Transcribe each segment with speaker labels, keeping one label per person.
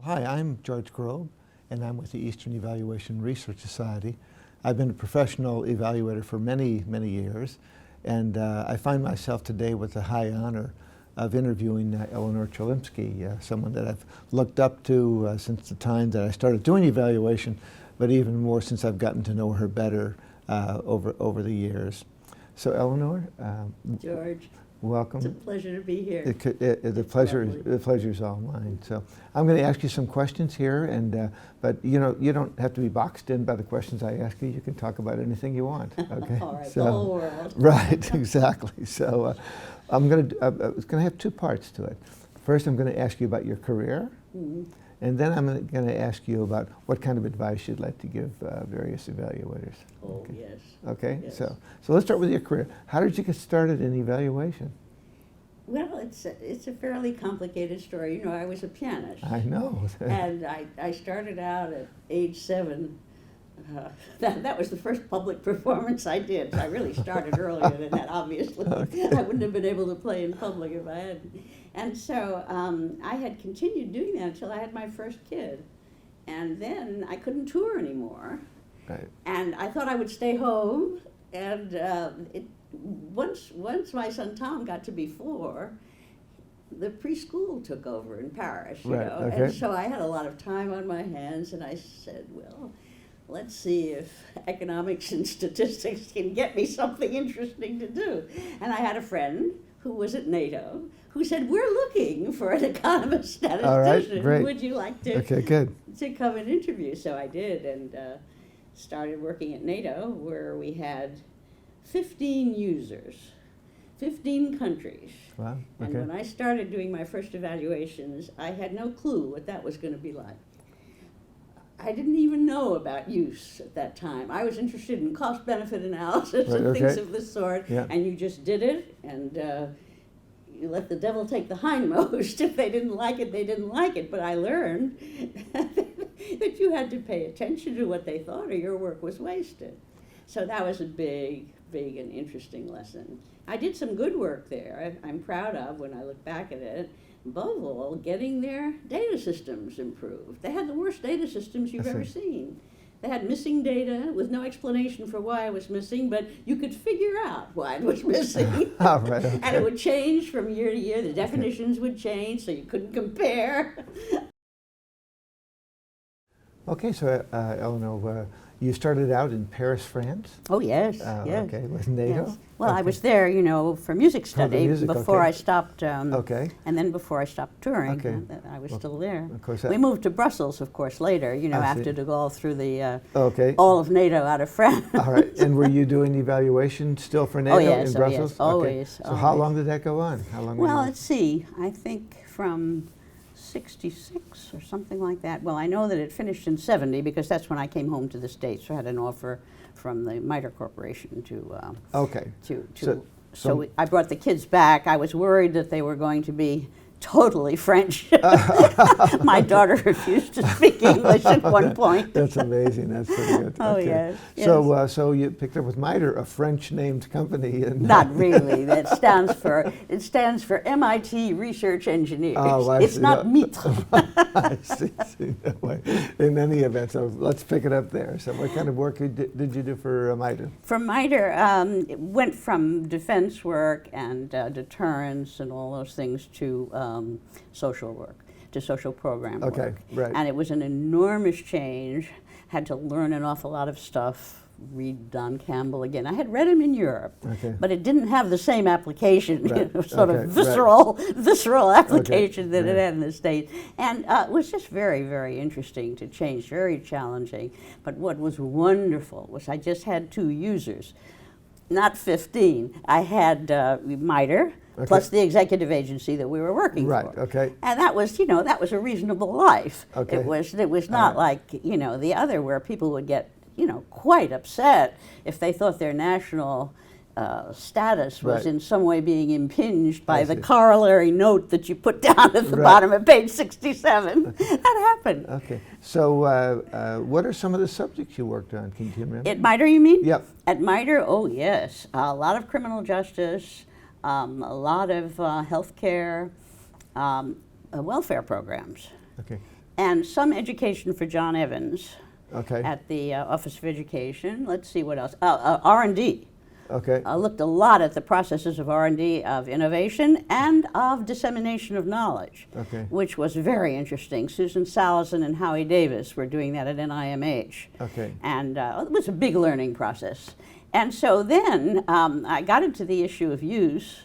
Speaker 1: Hi, I'm George Grob, and I'm with the Eastern Evaluation Research Society. I've been a professional evaluator for many, many years, and I find myself today with the high honor of interviewing Eleanor Chelimsky, someone that I've looked up to since the time that I started doing evaluation, but even more since I've gotten to know her better over the years. So Eleanor,
Speaker 2: George,
Speaker 1: welcome.
Speaker 2: it's a pleasure to be here.
Speaker 1: The pleasure is all mine. So I'm going to ask you some questions here, and but you don't have to be boxed in by the questions I ask you. You can talk about anything you want. Okay.
Speaker 2: All right, the whole world.
Speaker 1: Right, exactly. So it's going to have two parts to it. First, I'm going to ask you about your career, and then I'm going to ask you about what kind of advice you'd like to give various evaluators.
Speaker 2: Oh,
Speaker 1: okay.
Speaker 2: yes.
Speaker 1: Okay.
Speaker 2: Yes.
Speaker 1: So let's start with your career. How did you get started in evaluation?
Speaker 2: Well, it's a fairly complicated story. You know, I was a pianist.
Speaker 1: I know.
Speaker 2: And I started out at age 7. That was the first public performance I did. I really started earlier than that, obviously. Okay. I wouldn't have been able to play in public if I hadn't. And so I had continued doing that until I had my first kid. And then I couldn't tour anymore.
Speaker 1: Right.
Speaker 2: And I thought I would stay home. And once my son Tom got to be 4, the preschool took over in Paris, you
Speaker 1: right,
Speaker 2: know.
Speaker 1: okay.
Speaker 2: And so I had a lot of time on my hands, and I said, well, let's see if economics and statistics can get me something interesting to do. And I had a friend who was at NATO who said, we're looking for an economist statistician.
Speaker 1: All right, great.
Speaker 2: Would you like to, to come and interview? So I did, and started working at NATO, where we had 15 users, 15 countries.
Speaker 1: Wow.
Speaker 2: And
Speaker 1: Okay.
Speaker 2: when I started doing my first evaluations, I had no clue what that was going to be like. I didn't even know about use at that time. I was interested in cost-benefit analysis and things of this sort, and you just did it, and you let the devil take the hindmost. If they didn't like it, they didn't like it. But I learned that you had to pay attention to what they thought, or your work was wasted. So that was a big and interesting lesson. I did some good work there. I'm proud of when I look back at it. Above all, getting their data systems improved. They had the worst data systems you've ever seen. They had missing data with no explanation for why it was missing, but you could figure out why it was missing.
Speaker 1: Oh, right, okay.
Speaker 2: And it would change from year to year. The definitions would change, so you couldn't compare.
Speaker 1: Okay, so Eleanor, you started out in Paris, France?
Speaker 2: Oh, yes, yes.
Speaker 1: Okay, with NATO?
Speaker 2: Yes. Well, I was there, you know, for music study before I stopped, and then before I stopped touring, I was still there.
Speaker 1: Of course,
Speaker 2: we moved to Brussels, of course, later, you know, after de Gaulle threw all of NATO out of France.
Speaker 1: All right, and were you doing evaluation still for NATO in Brussels?
Speaker 2: Yes, always.
Speaker 1: So always. How long did that go on? How long?
Speaker 2: Well, let's see, I think from 66 or something like that. Well, I know that it finished in 70 because that's when I came home to the States. So I had an offer from the MITRE Corporation So I brought the kids back. I was worried that they were going to be totally French. My daughter refused to speak English at one point.
Speaker 1: That's amazing. That's pretty good.
Speaker 2: Oh, yes.
Speaker 1: So you picked up with MITRE, a French-named company. And
Speaker 2: not really. It stands for MIT Research Engineers.
Speaker 1: Oh,
Speaker 2: it's not MITRE.
Speaker 1: I see. No way. In any event, so let's pick it up there. So what kind of work did you do for MITRE?
Speaker 2: For MITRE, it went from defense work and deterrence and all those things to social work, to social program work.
Speaker 1: Okay, right.
Speaker 2: And it was an enormous change. Had to learn an awful lot of stuff, read Don Campbell again. I had read him in Europe, but it didn't have the same application, sort of visceral application that it had in the States. And it was just very, very interesting to change, very challenging. But what was wonderful was I just had 2 users, not 15. I had MITRE, plus the executive agency that we were working for. And that was, you know, that was a reasonable life. It was not like, you know, the other where people would get, you know, quite upset if they thought their national status was in some way being impinged by the corollary note that you put down at the bottom of page 67. That happened.
Speaker 1: Okay. So what are some of the subjects you worked on? Can you remember?
Speaker 2: At MITRE, you mean?
Speaker 1: Yep.
Speaker 2: At MITRE, oh yes. A lot of criminal justice, a lot of health care, welfare programs.
Speaker 1: Okay.
Speaker 2: and some education for John Evans
Speaker 1: Okay.
Speaker 2: at the Office of Education. Let's see what else. R&D.
Speaker 1: Okay.
Speaker 2: I looked a lot at the processes of R&D, of innovation, and of dissemination of knowledge,
Speaker 1: Okay.
Speaker 2: which was very interesting. Susan Salazan and Howie Davis were doing that at NIMH.
Speaker 1: Okay.
Speaker 2: And it was a big learning process. And so then I got into the issue of use,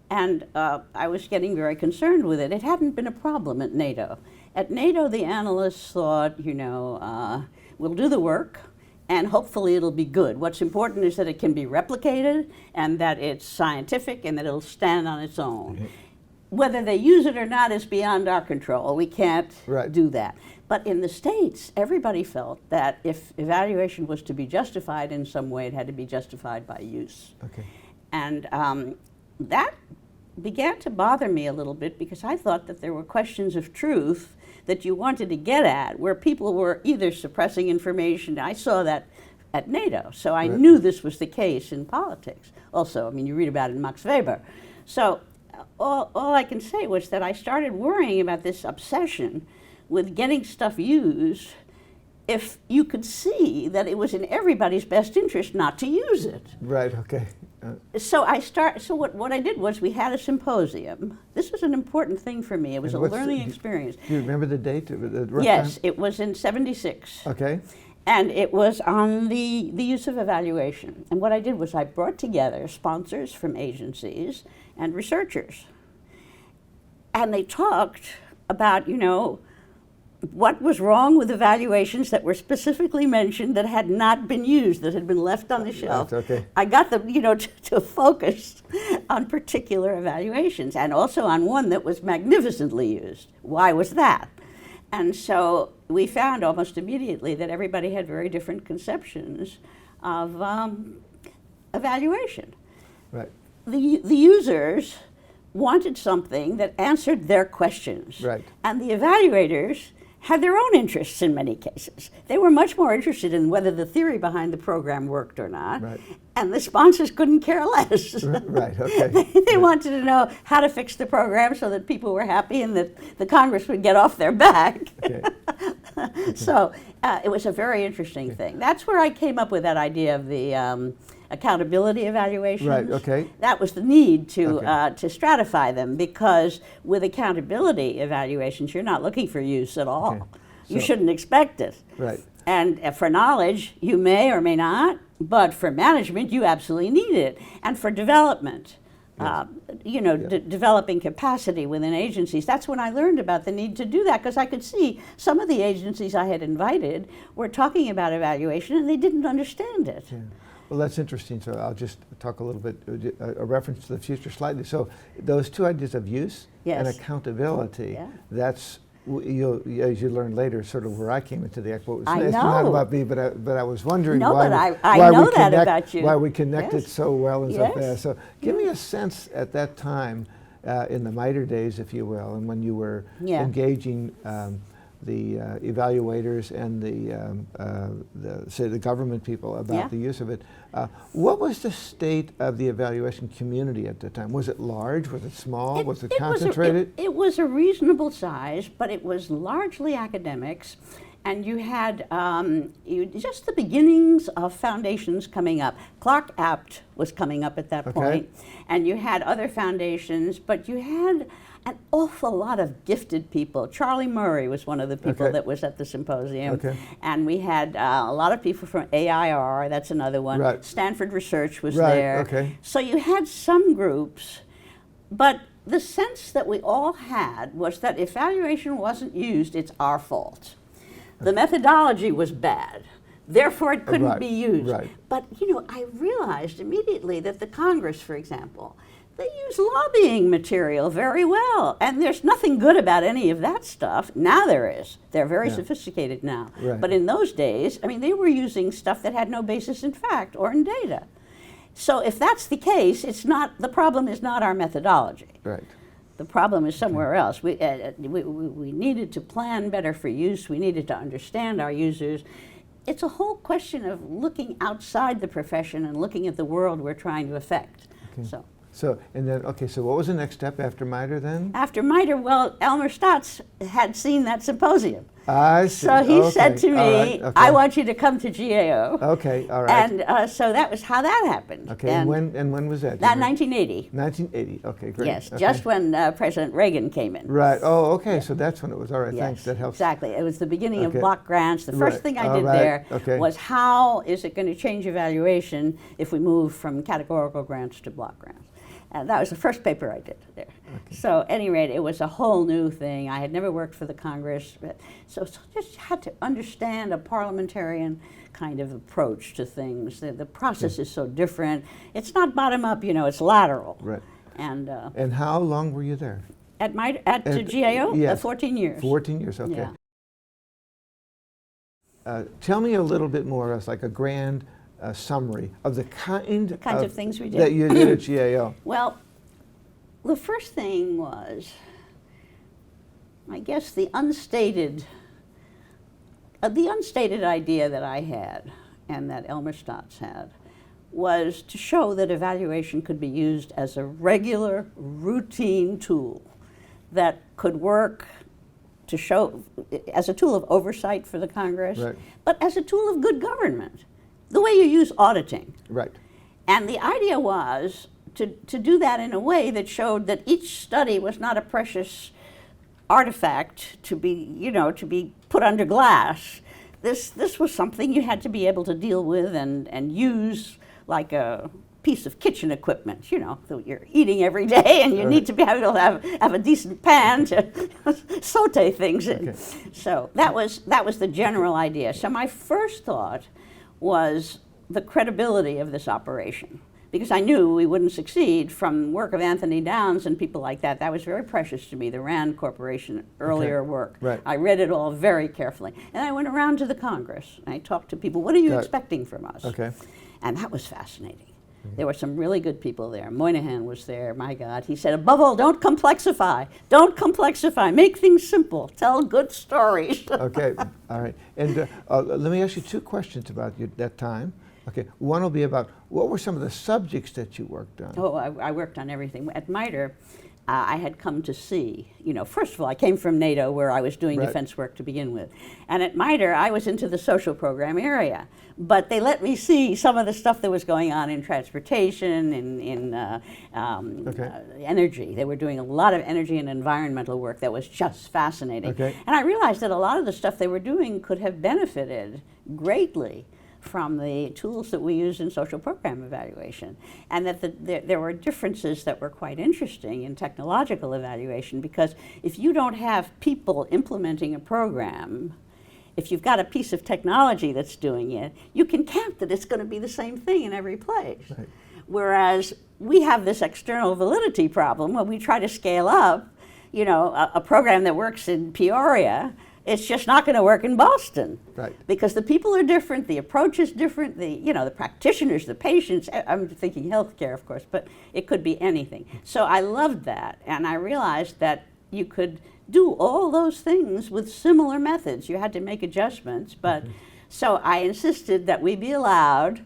Speaker 2: and I was getting very concerned with it. It hadn't been a problem at NATO. At NATO, the analysts thought, you know, we'll do the work, and hopefully it'll be good. What's important is that it can be replicated, and that it's scientific, and that it'll stand on its own. Whether they use it or not is beyond our control. We can't do that. But in the States, everybody felt that if evaluation was to be justified in some way, it had to be justified by use.
Speaker 1: Okay.
Speaker 2: And that began to bother me a little bit, because I thought that there were questions of truth that you wanted to get at, where people were either suppressing information. I saw that at NATO, so I knew this was the case in politics. Also, I mean, you read about it in Max Weber. So all I can say was that I started worrying about this obsession with getting stuff used if you could see that it was in everybody's best interest not to use it.
Speaker 1: Right, okay.
Speaker 2: So what I did was we had a symposium. This was an important thing for me. It was a learning experience.
Speaker 1: Do you remember the date?
Speaker 2: Yes, it was in '76.
Speaker 1: Okay.
Speaker 2: And it was on the use of evaluation. And what I did was I brought together sponsors from agencies and researchers. And they talked about, you know, what was wrong with evaluations that were specifically mentioned that had not been used, that had been left on the shelf.
Speaker 1: Okay.
Speaker 2: I got them, you know, to focus on particular evaluations, and also on one that was magnificently used. Why was that? And so we found almost immediately that everybody had very different conceptions of evaluation.
Speaker 1: Right.
Speaker 2: The users wanted something that answered their questions.
Speaker 1: Right.
Speaker 2: And the evaluators had their own interests in many cases. They were much more interested in whether the theory behind the program worked or not.
Speaker 1: Right.
Speaker 2: And the sponsors couldn't care less.
Speaker 1: Right, okay.
Speaker 2: They wanted to know how to fix the program so that people were happy and that the Congress would get off their back.
Speaker 1: Okay.
Speaker 2: So it was a very interesting thing. That's where I came up with that idea of the accountability evaluations.
Speaker 1: Right, okay.
Speaker 2: That was the need to stratify them, because with accountability evaluations, you're not looking for use at all.
Speaker 1: Okay.
Speaker 2: You
Speaker 1: So-
Speaker 2: shouldn't expect it.
Speaker 1: Right.
Speaker 2: And for knowledge, you may or may not, but for management, you absolutely need it. And for development, you know, developing capacity within agencies, that's when I learned about the need to do that, because I could see some of the agencies I had invited were talking about evaluation and they didn't understand it.
Speaker 1: Yeah. Well, that's interesting. So I'll just talk a little bit, a reference to the future slightly. So those two ideas of use and accountability, that's, as you learn later, sort of where I came into the expo. It's not about me, but I was wondering why we connected so well and so fast. So give me a sense at that time, in the MITRE days, if you will, and when you were engaging the evaluators and the government people about the use of it. What was the state of the evaluation community at the time? Was it large? Was it small? Was it concentrated?
Speaker 2: It was a reasonable size, but it was largely academics. And you had just the beginnings of foundations coming up. Clark Apt was coming up at that point. And you had other foundations, but you had an awful lot of gifted people. Charlie Murray was one of the people that was at the symposium. And we had a lot of people from AIR, that's another one. Stanford Research was there. So you had some groups, but the sense that we all had was that if evaluation wasn't used, it's our fault. The methodology was bad, therefore it couldn't be used. But, you know, I realized immediately that the Congress, for example, they use lobbying material very well, and there's nothing good about any of that stuff. Now there is. They're very sophisticated now. But in those days, I mean, they were using stuff that had no basis in fact or in data. So if that's the case, it's not, the problem is not our methodology. The problem is somewhere else. We needed to plan better for use. We needed to understand our users. It's a whole question of looking outside the profession and looking at the world we're trying to affect. So.
Speaker 1: So, and then, okay, so what was the next step after MITRE then?
Speaker 2: After MITRE, well, Elmer Stotz had seen that symposium.
Speaker 1: I see.
Speaker 2: So he said to me,
Speaker 1: right. Okay.
Speaker 2: I want you to come to GAO.
Speaker 1: Okay, all right.
Speaker 2: And so that was how that happened.
Speaker 1: Okay, and when was that?
Speaker 2: That 1980.
Speaker 1: 1980, okay, great.
Speaker 2: Yes,
Speaker 1: okay.
Speaker 2: just when President Reagan came in.
Speaker 1: Right, oh, okay, so that's when it was. All right,
Speaker 2: Yes,
Speaker 1: thanks, that helps.
Speaker 2: exactly. It was the beginning
Speaker 1: Okay.
Speaker 2: of block grants. The first
Speaker 1: Right.
Speaker 2: thing I
Speaker 1: All
Speaker 2: did
Speaker 1: right.
Speaker 2: there
Speaker 1: Okay.
Speaker 2: was how is it going to change evaluation if we move from categorical grants to block grants? And that was the first paper I did there.
Speaker 1: Okay.
Speaker 2: So at any rate, it was a whole new thing. I had never worked for the Congress, so just had to understand a parliamentarian kind of approach to things. The process is so different. It's not bottom up, it's lateral.
Speaker 1: Right.
Speaker 2: And
Speaker 1: how long were you there?
Speaker 2: at GAO,
Speaker 1: yes.
Speaker 2: 14 years.
Speaker 1: 14 years, okay.
Speaker 2: Yeah.
Speaker 1: Tell me a little bit more, as like a grand summary of the kinds
Speaker 2: of things we did.
Speaker 1: that you did at GAO.
Speaker 2: Well, the first thing was, I guess, the unstated idea that I had and that Elmer Stotz had was to show that evaluation could be used as a regular, routine tool that could work to show as a tool of oversight for the Congress,
Speaker 1: Right.
Speaker 2: but as a tool of good government, the way you use auditing.
Speaker 1: Right.
Speaker 2: And the idea was to do that in a way that showed that each study was not a precious artifact to be put under glass. This was something you had to be able to deal with and use like a piece of kitchen equipment, that you're eating every day and you need to be able to have a decent pan to saute things in.
Speaker 1: Okay.
Speaker 2: So that was the general idea. So my first thought was the credibility of this operation, because I knew we wouldn't succeed from work of Anthony Downs and people like that. That was very precious to me, the RAND Corporation earlier work.
Speaker 1: Right.
Speaker 2: I read it all very carefully. And I went around to the Congress and I talked to people, what are you expecting from us?
Speaker 1: Okay.
Speaker 2: And that was fascinating. There were some really good people there. Moynihan was there, my God. He said, above all, don't complexify. Don't complexify. Make things simple. Tell good stories.
Speaker 1: Okay, all right. And let me ask you two questions about that time. Okay, one will be about what were some of the subjects that you worked on?
Speaker 2: Oh, I worked on everything. At MITRE, I had come to see, first of all, I came from NATO where I was doing defense work to begin with. And at MITRE, I was into the social program area. But they let me see some of the stuff that was going on in transportation, in energy. They were doing a lot of energy and environmental work that was just fascinating.
Speaker 1: Okay.
Speaker 2: And I realized that a lot of the stuff they were doing could have benefited greatly from the tools that we use in social program evaluation, and that there were differences that were quite interesting in technological evaluation, because if you don't have people implementing a program, if you've got a piece of technology that's doing it, you can count that it's going to be the same thing in every place. Right. Whereas we have this external validity problem when we try to scale up, a program that works in Peoria, it's just not going to work in Boston.
Speaker 1: Right.
Speaker 2: Because the people are different, the approach is different, the practitioners, the patients, I'm thinking healthcare, of course, but it could be anything. So I loved that, and I realized that you could do all those things with similar methods. You had to make adjustments, but so I insisted that we be allowed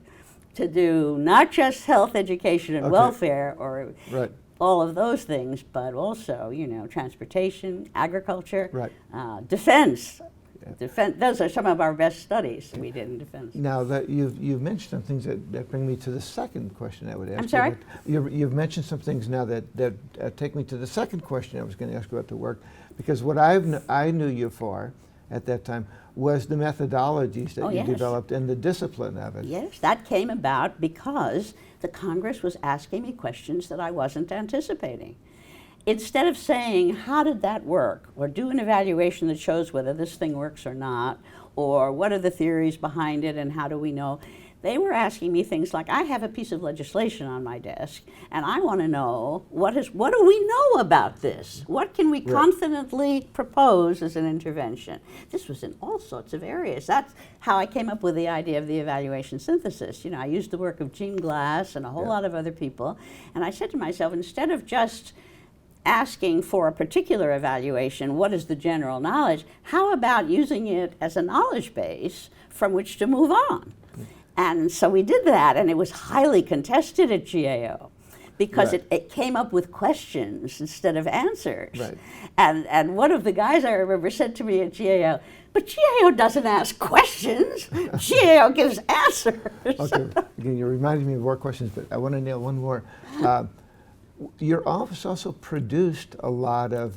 Speaker 2: to do not just health, education, and welfare, or all of those things, but also, transportation, agriculture, defense. Defense. Those are some of our best studies we did in defense.
Speaker 1: Now that you've mentioned some things that bring me to the second question I would ask.
Speaker 2: I'm sorry?
Speaker 1: You've mentioned some things now that take me to the second question I was going to ask about the work, because what I knew you for at that time was the methodologies that you developed and the discipline of it.
Speaker 2: Yes, that came about because the Congress was asking me questions that I wasn't anticipating. Instead of saying, how did that work? Or do an evaluation that shows whether this thing works or not, or what are the theories behind it and how do we know? They were asking me things like, I have a piece of legislation on my desk and I want to know, what do we know about this? What can we confidently propose as an intervention? This was in all sorts of areas. That's how I came up with the idea of the evaluation synthesis. I used the work of Gene Glass and a whole lot of other people, and I said to myself, instead of just asking for a particular evaluation, what is the general knowledge, how about using it as a knowledge base from which to move on? And so we did that, and it was highly contested at GAO because
Speaker 1: Right.
Speaker 2: it came up with questions instead of answers.
Speaker 1: Right.
Speaker 2: And one of the guys I remember said to me at GAO, but GAO doesn't ask questions, GAO gives answers.
Speaker 1: Okay, again, you're reminding me of more questions, but I want to nail one more. Your office also produced a lot of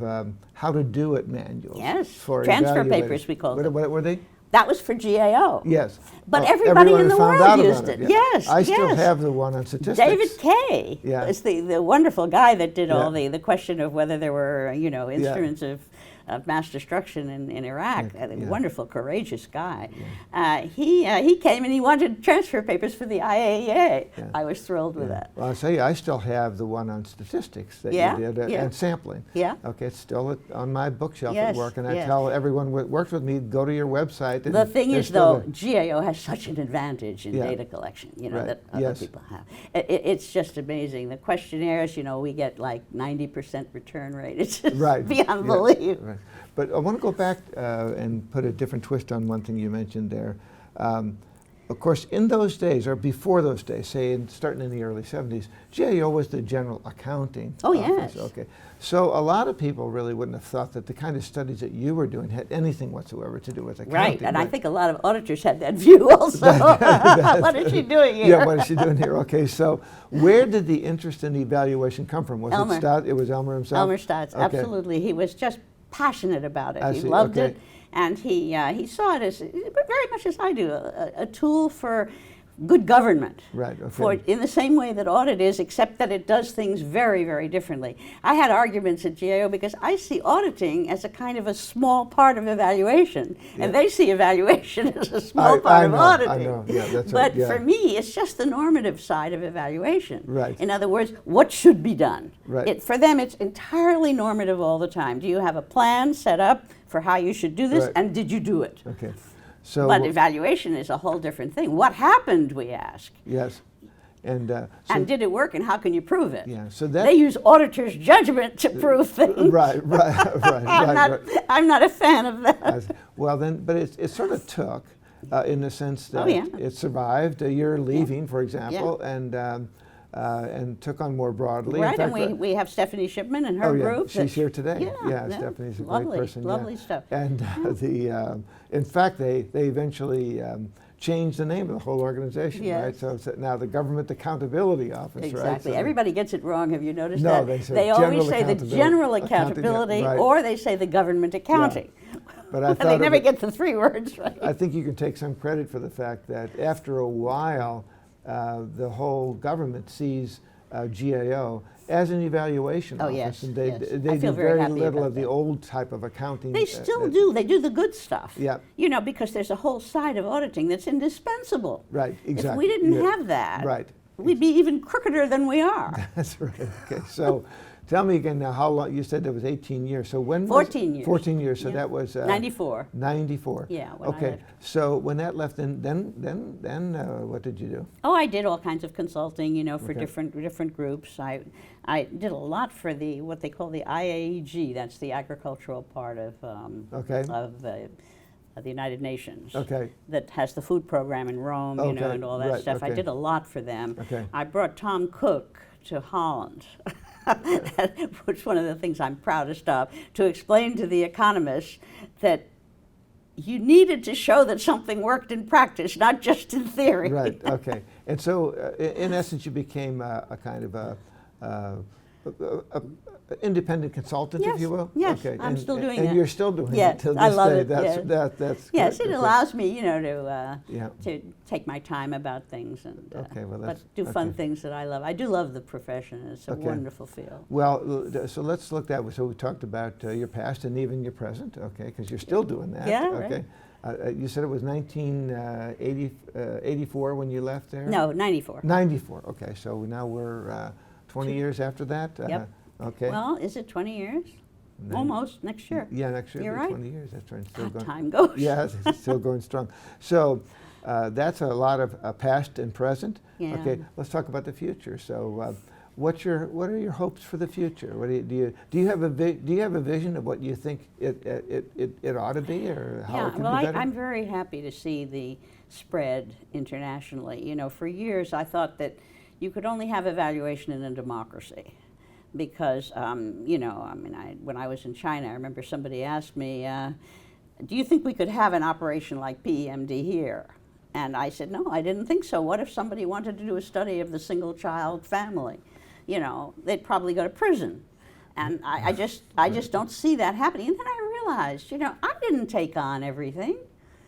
Speaker 1: how to do it manuals.
Speaker 2: Yes,
Speaker 1: for
Speaker 2: transfer
Speaker 1: evaluators.
Speaker 2: papers we called them.
Speaker 1: What were they?
Speaker 2: That was for GAO.
Speaker 1: Yes.
Speaker 2: But
Speaker 1: Oh,
Speaker 2: everybody
Speaker 1: everyone
Speaker 2: in the
Speaker 1: found
Speaker 2: world
Speaker 1: out about
Speaker 2: used it.
Speaker 1: Yeah.
Speaker 2: Yes,
Speaker 1: I still
Speaker 2: yes.
Speaker 1: have the one on statistics.
Speaker 2: David Kay
Speaker 1: Yeah.
Speaker 2: is the wonderful guy that did all
Speaker 1: Yeah.
Speaker 2: the question of whether there were, instruments of mass destruction in Iraq.
Speaker 1: Yeah.
Speaker 2: A
Speaker 1: Yeah.
Speaker 2: wonderful, courageous guy. He came and he wanted transfer papers for the IAEA.
Speaker 1: Yeah.
Speaker 2: I was thrilled with that.
Speaker 1: Well, I'll tell you, I still have the one on statistics that
Speaker 2: Yeah?
Speaker 1: you did
Speaker 2: Yeah.
Speaker 1: and sampling.
Speaker 2: Yeah.
Speaker 1: Okay, it's still on my bookshelf
Speaker 2: Yes,
Speaker 1: at work, and I
Speaker 2: yes.
Speaker 1: tell everyone who works with me, go to your website. And
Speaker 2: The thing
Speaker 1: there's
Speaker 2: is,
Speaker 1: still
Speaker 2: though, GAO has such an advantage in
Speaker 1: Yeah.
Speaker 2: data collection,
Speaker 1: Right.
Speaker 2: that other
Speaker 1: Yes.
Speaker 2: people have. It's just amazing. The questionnaires, we get like 90% return rate. It's just
Speaker 1: Right.
Speaker 2: beyond
Speaker 1: Yeah.
Speaker 2: belief.
Speaker 1: Right. But I want to go back and put a different twist on one thing you mentioned there. Of course, in those days, or before those days, say starting in the early 70s, GAO was the general accounting
Speaker 2: Oh,
Speaker 1: office.
Speaker 2: yes.
Speaker 1: Okay. So a lot of people really wouldn't have thought that the kind of studies that you were doing had anything whatsoever to do with accounting.
Speaker 2: Right, and I
Speaker 1: but-
Speaker 2: think a lot of auditors had that view also. What is she doing here?
Speaker 1: Yeah, what is she doing here? Okay, so where did the interest in evaluation come from? Was
Speaker 2: Elmer.
Speaker 1: it Stott? It was Elmer himself?
Speaker 2: Elmer Stotz,
Speaker 1: Okay.
Speaker 2: absolutely. He was just passionate about it.
Speaker 1: I
Speaker 2: He
Speaker 1: see,
Speaker 2: loved
Speaker 1: okay.
Speaker 2: it, and he saw it as, very much as I do, a tool for good government.
Speaker 1: Right, okay.
Speaker 2: For in the same way that audit is, except that it does things very, very differently. I had arguments at GAO because I see auditing as a kind of a small part of evaluation, and they see evaluation as a small part of auditing.
Speaker 1: I know, yeah, that's
Speaker 2: But
Speaker 1: right, yeah.
Speaker 2: for me, it's just the normative side of evaluation.
Speaker 1: Right.
Speaker 2: In other words, what should be done?
Speaker 1: Right.
Speaker 2: For them, it's entirely normative all the time. Do you have a plan set up for how you should do this,
Speaker 1: Right.
Speaker 2: and did you do it?
Speaker 1: Okay. So,
Speaker 2: But evaluation is a whole different thing. What happened, we ask.
Speaker 1: yes. And, so,
Speaker 2: And did it work, and how can you prove it?
Speaker 1: yeah, so that,
Speaker 2: They use auditors' judgment to prove things.
Speaker 1: right, right.
Speaker 2: I'm not a fan of that.
Speaker 1: Well, then, but it sort of took, in the sense that
Speaker 2: Oh, yeah.
Speaker 1: it survived a year leaving, for example, and took on more broadly. In
Speaker 2: Right,
Speaker 1: fact,
Speaker 2: and we have Stephanie Shipman and her
Speaker 1: oh, yeah,
Speaker 2: group.
Speaker 1: she's here today.
Speaker 2: Yeah,
Speaker 1: Stephanie's a
Speaker 2: lovely,
Speaker 1: great person.
Speaker 2: lovely
Speaker 1: yeah.
Speaker 2: stuff.
Speaker 1: And in fact, they eventually changed the name of the whole organization,
Speaker 2: Yes.
Speaker 1: right? So it's now the Government Accountability Office, right?
Speaker 2: Exactly.
Speaker 1: So
Speaker 2: Everybody gets it wrong. Have you noticed
Speaker 1: No,
Speaker 2: that?
Speaker 1: they say
Speaker 2: always
Speaker 1: general
Speaker 2: say the
Speaker 1: accountability.
Speaker 2: general
Speaker 1: Accounting, yeah,
Speaker 2: accountability,
Speaker 1: right.
Speaker 2: or they say the government accounting.
Speaker 1: But I
Speaker 2: And
Speaker 1: thought
Speaker 2: they
Speaker 1: of
Speaker 2: never
Speaker 1: it-
Speaker 2: get the three words right.
Speaker 1: I think you can take some credit for the fact that after a while, the whole government sees GAO as an evaluation
Speaker 2: Oh,
Speaker 1: office,
Speaker 2: yes,
Speaker 1: and they
Speaker 2: yes. I
Speaker 1: do
Speaker 2: feel very
Speaker 1: very
Speaker 2: happy
Speaker 1: little
Speaker 2: about
Speaker 1: of the
Speaker 2: that.
Speaker 1: old type of accounting.
Speaker 2: They still do. They do the good stuff.
Speaker 1: Yeah.
Speaker 2: Because there's a whole side of auditing that's indispensable.
Speaker 1: Right, exactly.
Speaker 2: If we didn't
Speaker 1: Yeah.
Speaker 2: have that,
Speaker 1: Right.
Speaker 2: we'd be even crookeder than we are.
Speaker 1: That's right. Okay, so tell me again now how long, you said that was 18 years. So when
Speaker 2: 14
Speaker 1: was
Speaker 2: years.
Speaker 1: 14 years, so
Speaker 2: Yeah.
Speaker 1: that was
Speaker 2: 94.
Speaker 1: 94.
Speaker 2: Yeah, when I
Speaker 1: okay.
Speaker 2: left.
Speaker 1: So when that left, then what did you do?
Speaker 2: Oh, I did all kinds of consulting, for
Speaker 1: Okay.
Speaker 2: different groups. I did a lot for what they call the IAEG. That's the agricultural part of
Speaker 1: Okay.
Speaker 2: of the United Nations.
Speaker 1: Okay.
Speaker 2: That has the food program in Rome,
Speaker 1: Okay,
Speaker 2: and all that
Speaker 1: right,
Speaker 2: stuff. I
Speaker 1: okay.
Speaker 2: did a lot for them.
Speaker 1: Okay.
Speaker 2: I brought Tom Cook to Holland, which is one of the things I'm proudest of, to explain to the economists that you needed to show that something worked in practice, not just in theory.
Speaker 1: Right. Okay. And so, in essence, you became a kind of a independent consultant,
Speaker 2: Yes,
Speaker 1: if you will.
Speaker 2: yes,
Speaker 1: okay.
Speaker 2: I'm still doing
Speaker 1: and
Speaker 2: that.
Speaker 1: you're still doing
Speaker 2: Yes,
Speaker 1: it till this
Speaker 2: I love
Speaker 1: day.
Speaker 2: it,
Speaker 1: That's
Speaker 2: yes.
Speaker 1: that's
Speaker 2: Yes,
Speaker 1: good.
Speaker 2: it
Speaker 1: Okay.
Speaker 2: allows me,
Speaker 1: Yeah.
Speaker 2: to take my time about things and
Speaker 1: Okay, well,
Speaker 2: but
Speaker 1: that's-
Speaker 2: do fun
Speaker 1: okay.
Speaker 2: things that I love. I do love the profession. It's a
Speaker 1: Okay.
Speaker 2: wonderful field.
Speaker 1: Well, so let's look that way. So we talked about your past and even your present, okay, because you're still doing that.
Speaker 2: Yeah,
Speaker 1: Okay. You said it was 1984 when you left there?
Speaker 2: No, 94.
Speaker 1: 94, okay. So now we're 20 years after that?
Speaker 2: Yep.
Speaker 1: Okay.
Speaker 2: Well, is it 20 years? Almost, next year.
Speaker 1: Yeah, next year
Speaker 2: You're
Speaker 1: it'll be
Speaker 2: right.
Speaker 1: 20 years. That's right. Still
Speaker 2: God,
Speaker 1: going.
Speaker 2: time goes.
Speaker 1: Yeah, it's still going strong. So that's a lot of past and present.
Speaker 2: Yeah.
Speaker 1: Okay, let's talk about the future. So, what are your hopes for the future? What do you have a vision of what you think it ought to be, or how it can
Speaker 2: well,
Speaker 1: be better?
Speaker 2: I'm very happy to see the spread internationally. For years I thought that you could only have evaluation in a democracy. Because, you know, I mean, when I was in China, I remember somebody asked me, do you think we could have an operation like PEMD here? And I said, no, I didn't think so. What if somebody wanted to do a study of the single child family? You know, they'd probably go to prison. And I just don't see that happening. And then I realized, you know, I didn't take on everything.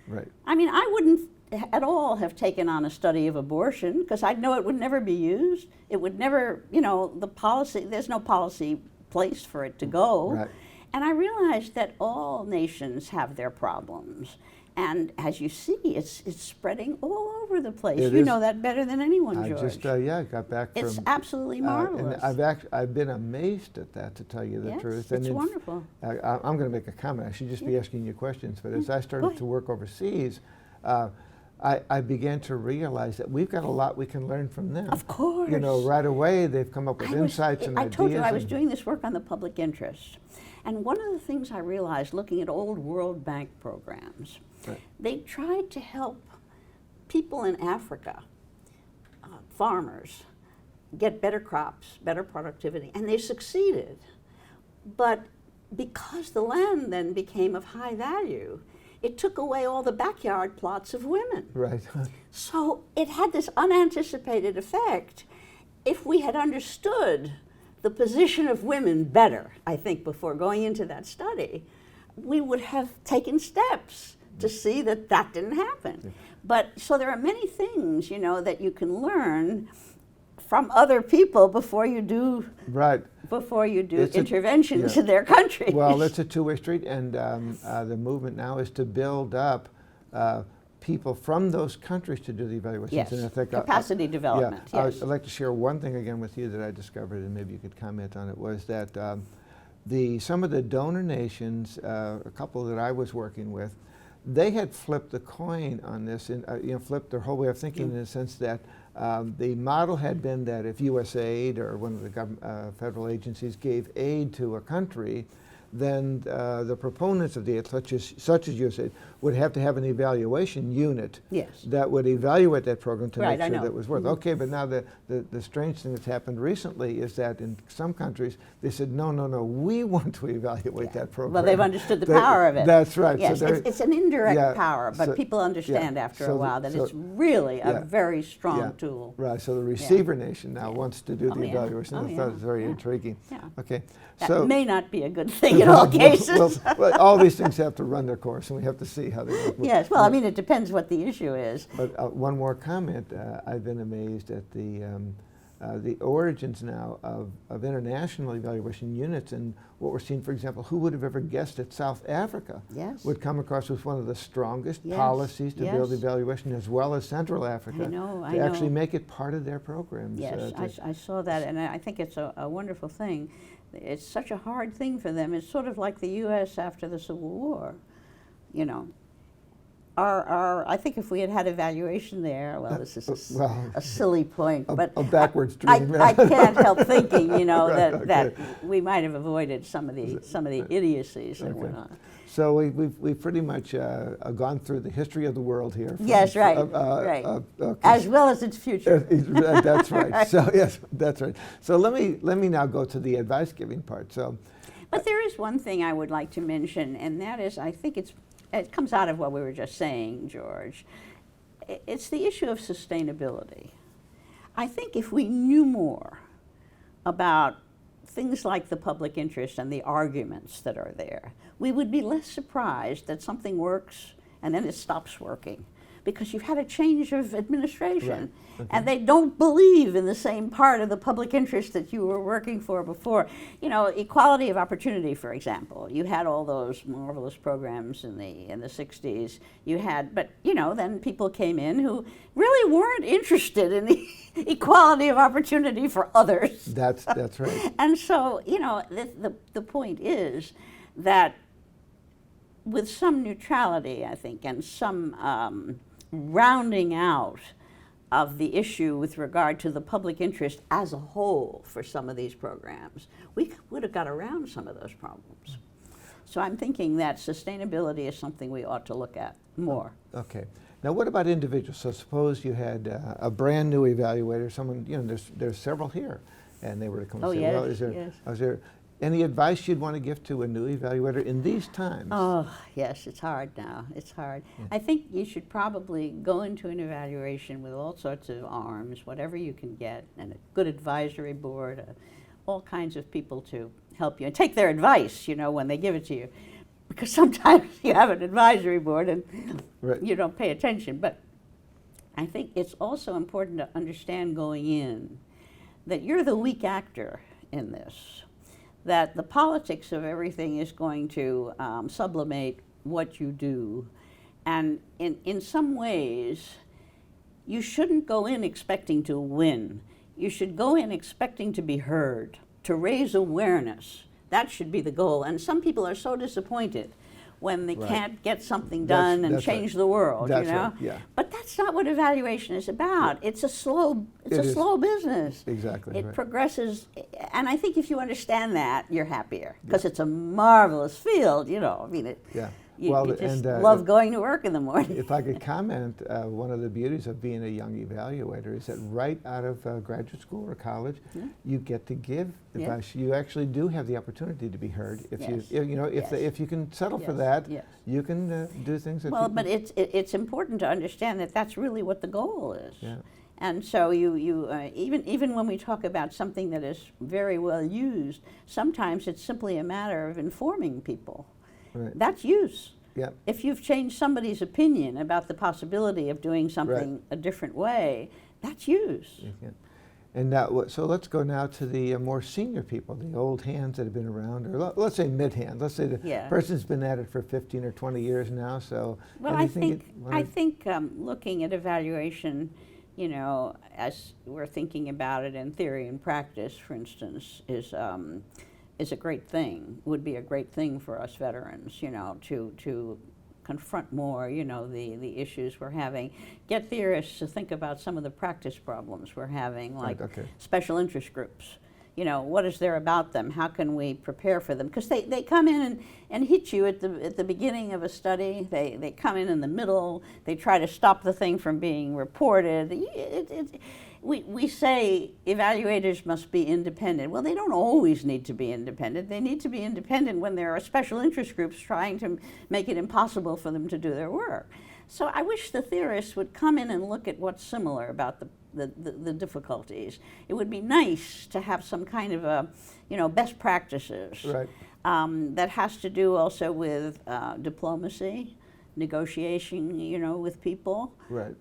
Speaker 1: Right.
Speaker 2: I mean, I wouldn't at all have taken on a study of abortion because I'd know it would never be used. It would never, you know, the policy, there's no policy place for it to go.
Speaker 1: Right.
Speaker 2: And I realized that all nations have their problems. And as you see, it's spreading all over the place. You know that better than anyone, George.
Speaker 1: I just, I got back from...
Speaker 2: It's absolutely marvelous.
Speaker 1: And I've been amazed at that, to tell you the truth.
Speaker 2: It's wonderful.
Speaker 1: I'm going to make a comment. I should just be asking you questions. But as I started to work overseas, I began to realize that we've got a lot we can learn from them.
Speaker 2: Of course.
Speaker 1: You know, right away they've come up with insights and ideas.
Speaker 2: I told you I was doing this work on the public interest. And one of the things I realized looking at old World Bank programs, they tried to help people in Africa, farmers, get better crops, better productivity, and they succeeded. But because the land then became of high value, it took away all the backyard plots of women.
Speaker 1: Right.
Speaker 2: So it had this unanticipated effect. If we had understood the position of women better, I think, before going into that study, we would have taken steps to see that that didn't happen. Yeah. But so there are many things, you know, that you can learn from other people before you do interventions in their country.
Speaker 1: Well, it's a two-way street, and the movement now is to build up people from those countries to do the evaluations.
Speaker 2: Yes,
Speaker 1: and I think
Speaker 2: capacity development.
Speaker 1: Yeah,
Speaker 2: yes.
Speaker 1: I'd like to share one thing again with you that I discovered, and maybe you could comment on it, was that some of the donor nations, a couple that I was working with, they had flipped the coin on this, and flipped their whole way of thinking in the sense that the model had been that if USAID or one of the federal agencies gave aid to a country, then the proponents of the aid, such as USAID, would have to have an evaluation unit that would evaluate that program to make sure that it was worth. Okay, but now the strange thing that's happened recently is that in some countries they said, no, we want to evaluate that program.
Speaker 2: Well, they've understood the power of it.
Speaker 1: That's right.
Speaker 2: Yes,
Speaker 1: so
Speaker 2: it's an indirect power, but people understand after a while that it's really a very strong tool.
Speaker 1: Right, so the receiver nation now wants to do the evaluation. I thought it was very intriguing.
Speaker 2: Yeah.
Speaker 1: Okay,
Speaker 2: that may not be a good thing in all cases.
Speaker 1: Well, all these things have to run their course, and we have to see how they work.
Speaker 2: Yes, well, I mean, it depends what the issue is.
Speaker 1: But one more comment. I've been amazed at the origins now of international evaluation units, and what we're seeing, for example, who would have ever guessed that South Africa would come across with one of the strongest policies to build evaluation, as well as Central Africa, to actually make it part of their programs.
Speaker 2: Yes, I saw that, and I think it's a wonderful thing. It's such a hard thing for them. It's sort of like the U.S. after the Civil War, you know. I think if we had evaluation there, well, this is a silly point, but
Speaker 1: a backwards dream.
Speaker 2: I can't help thinking, you know, that we might have avoided some of the idiocies that went on.
Speaker 1: So we've pretty much gone through the history of the world here.
Speaker 2: Yes, right. As well as its future.
Speaker 1: That's right. So yes, that's right. So let me now go to the advice giving part. So,
Speaker 2: but there is one thing I would like to mention, and that is, I think it comes out of what we were just saying, George. It's the issue of sustainability. I think if we knew more about things like the public interest and the arguments that are there, we would be less surprised that something works and then it stops working, because you've had a change of administration and they don't believe in the same part of the public interest that you were working for before. You know, equality of opportunity, for example. You had all those marvelous programs in the 60s. You had, but you know, then people came in who really weren't interested in the equality of opportunity for others.
Speaker 1: That's right.
Speaker 2: And so, you know, the point is that with some neutrality, I think, and some rounding out of the issue with regard to the public interest as a whole for some of these programs, we would have got around some of those problems. So I'm thinking that sustainability is something we ought to look at. more.
Speaker 1: Okay. Now, what about individuals? So suppose you had a brand new evaluator, someone, there's several here, and they were to come and say,
Speaker 2: yes,
Speaker 1: well, is there any advice you'd want to give to a new evaluator in these times?
Speaker 2: Oh, yes, it's hard now. It's hard.
Speaker 1: Yeah.
Speaker 2: I think you should probably go into an evaluation with all sorts of arms, whatever you can get, and a good advisory board, all kinds of people to help you, and take their advice, when they give it to you. Because sometimes you have an advisory board and you don't pay attention. But I think it's also important to understand going in that you're the weak actor in this, that the politics of everything is going to sublimate what you do. And in some ways, you shouldn't go in expecting to win. You should go in expecting to be heard, to raise awareness. That should be the goal. And some people are so disappointed when they can't get something done and change the world,
Speaker 1: That's right, yeah.
Speaker 2: But that's not what evaluation is about. Yeah. It's a slow business.
Speaker 1: Exactly.
Speaker 2: It progresses, and I think if you understand that, you're happier, because it's a marvelous field, You just love going to work in the morning.
Speaker 1: If I could comment, one of the beauties of being a young evaluator is that right out of graduate school or college, you get to give advice. You actually do have the opportunity to be heard. If if you can settle for that, you can do things.
Speaker 2: But it's important to understand that that's really what the goal is.
Speaker 1: Yeah.
Speaker 2: And so even when we talk about something that is very well used, sometimes it's simply a matter of informing people.
Speaker 1: Right.
Speaker 2: That's use.
Speaker 1: Yep.
Speaker 2: If you've changed somebody's opinion about the possibility of doing something a different way, that's use.
Speaker 1: Yeah. And now, so let's go now to the more senior people, the old hands that have been around, or let's say mid-hands. Let's say the person's been at it for 15 or 20 years now. So,
Speaker 2: well, I think looking at evaluation, as we're thinking about it in theory and practice, for instance, is a great thing, would be a great thing for us veterans, to confront more, the issues we're having. Get theorists to think about some of the practice problems we're having, like special interest groups. What is there about them? How can we prepare for them? Because they come in and hit you at the beginning of a study. They come in the middle. They try to stop the thing from being reported. We say evaluators must be independent. Well, they don't always need to be independent. They need to be independent when there are special interest groups trying to make it impossible for them to do their work. So I wish the theorists would come in and look at what's similar about the difficulties. It would be nice to have some kind of best practices that has to do also with diplomacy, negotiation, with people.
Speaker 1: Right.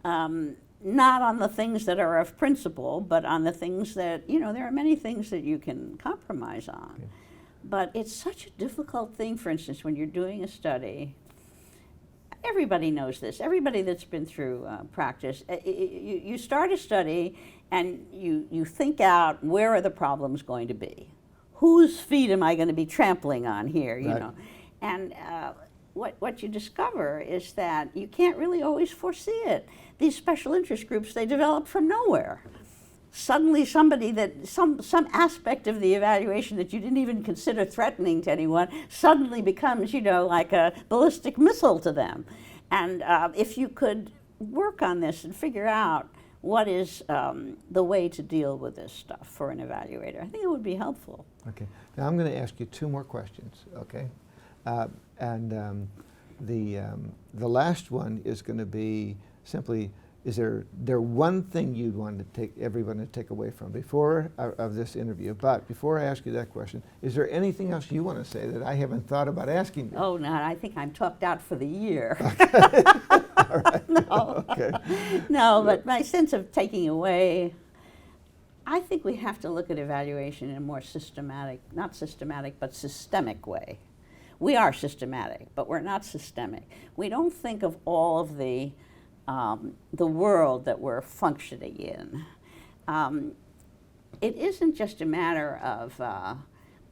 Speaker 2: Not on the things that are of principle, but on the things that, there are many things that you can compromise on. Okay. But it's such a difficult thing, for instance, when you're doing a study. Everybody knows this. Everybody that's been through practice, you start a study and you think out, where are the problems going to be? Whose feet am I going to be trampling on here, And what you discover is that you can't really always foresee it. These special interest groups, they develop from nowhere. Suddenly some aspect of the evaluation that you didn't even consider threatening to anyone suddenly becomes, like a ballistic missile to them. And if you could work on this and figure out what is the way to deal with this stuff for an evaluator, I think it would be helpful.
Speaker 1: Okay. Now I'm going to ask you two more questions, okay? The last one is going to be simply, is there one thing you'd want to take everyone to take away from of this interview? But before I ask you that question, is there anything else you want to say that I haven't thought about asking you?
Speaker 2: Oh, no, I think I'm talked out for the year.
Speaker 1: Okay. All right.
Speaker 2: No.
Speaker 1: Okay.
Speaker 2: No, but my sense of taking away, I think we have to look at evaluation in a more not systematic, but systemic way. We are systematic, but we're not systemic. We don't think of all of the world that we're functioning in. It isn't just a matter of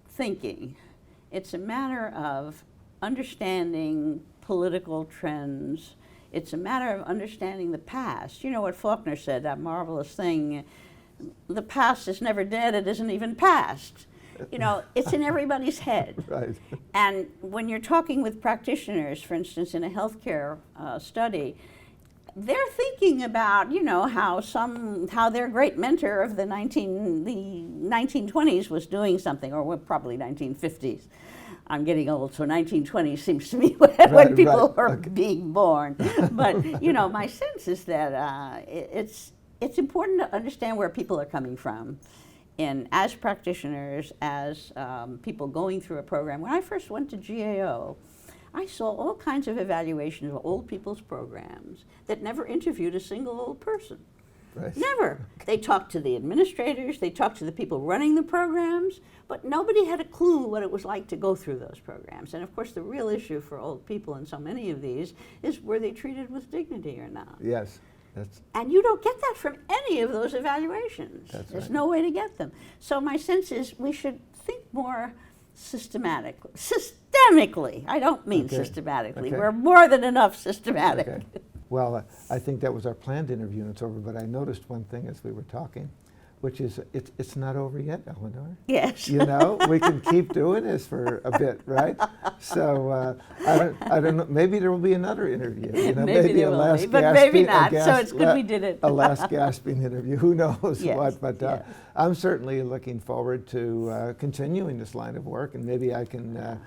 Speaker 2: thinking. It's a matter of understanding political trends. It's a matter of understanding the past. You know what Faulkner said, that marvelous thing, the past is never dead, it isn't even past. you know, it's in everybody's head.
Speaker 1: Right.
Speaker 2: And when you're talking with practitioners, for instance, in a healthcare study, they're thinking about, you know, how their great mentor of the 1920s was doing something, or probably 1950s. I'm getting old, so 1920 seems to be when people were being born. But, you know, my sense is that it's important to understand where people are coming from. And as practitioners, as people going through a program, when I first went to GAO, I saw all kinds of evaluations of old people's programs that never interviewed a single old person.
Speaker 1: Right.
Speaker 2: Never. They talked to the administrators, they talked to the people running the programs, but nobody had a clue what it was like to go through those programs. And of course, the real issue for old people in so many of these is, were they treated with dignity or not?
Speaker 1: Yes.
Speaker 2: And you don't get that from any of those evaluations. There's no way to get them. So my sense is we should think more systemically. I don't mean systematically. We're more than enough systematic.
Speaker 1: Okay. Well, I think that was our planned interview and it's over, but I noticed one thing as we were talking, which is it's not over yet, Eleanor.
Speaker 2: Yes.
Speaker 1: You know, we can keep doing this for a bit, right? So I don't know, maybe there will be another interview. You know,
Speaker 2: maybe
Speaker 1: a last
Speaker 2: but maybe not. So it's good we did it.
Speaker 1: A last gasping interview, who knows
Speaker 2: yes,
Speaker 1: what, but
Speaker 2: yes.
Speaker 1: I'm certainly looking forward to continuing this line of work, and maybe I can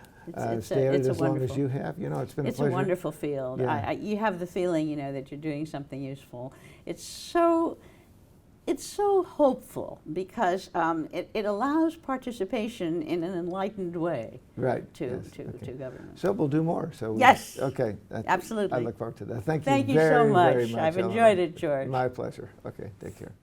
Speaker 1: stay at it as long as you have. You know, it's been a pleasure.
Speaker 2: It's a wonderful field.
Speaker 1: Yeah.
Speaker 2: You have the feeling, you know, that you're doing something useful. It's so hopeful because it allows participation in an enlightened way.
Speaker 1: Right.
Speaker 2: To government.
Speaker 1: So we'll do more. So
Speaker 2: yes.
Speaker 1: Okay.
Speaker 2: Absolutely.
Speaker 1: I look forward to that. Thank you.
Speaker 2: Thank you
Speaker 1: very,
Speaker 2: so much.
Speaker 1: very much.
Speaker 2: I've enjoyed it, George.
Speaker 1: My pleasure. Okay. Take care.